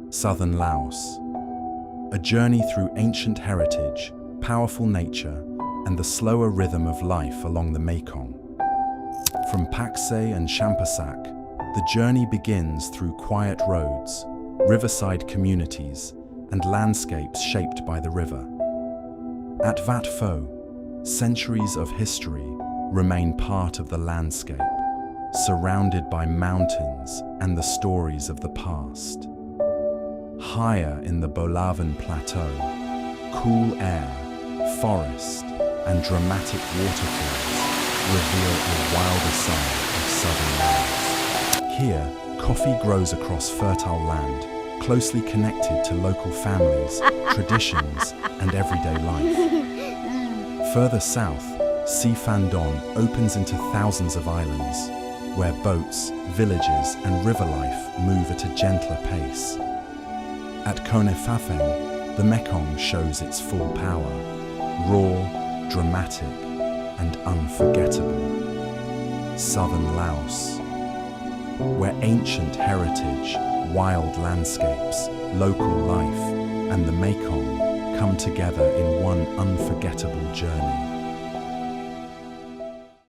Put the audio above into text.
southern Laos. A journey through ancient heritage, powerful nature, and the slower rhythm of life along the Mekong. From Pakse and Champasak, the journey begins through quiet roads, riverside communities, and landscapes shaped by the river. At Vat Phou, centuries of history remain part of the landscape, surrounded by mountains and the stories of the past. Higher in the Bolaven Plateau, cool air, forest, and dramatic waterfalls reveal a wilder side of southern Laos. Here, coffee grows across fertile land, closely connected to local families, traditions, and everyday life. Further south, Si Phan Don opens into thousands of islands, where boats, villages, and river life move at a gentler pace. At Khone Phapheng, the Mekong shows its full power, raw, dramatic, and unforgettable. Southern Laos, where ancient heritage, wild landscapes, local life, and the Mekong come together in one unforgettable journey.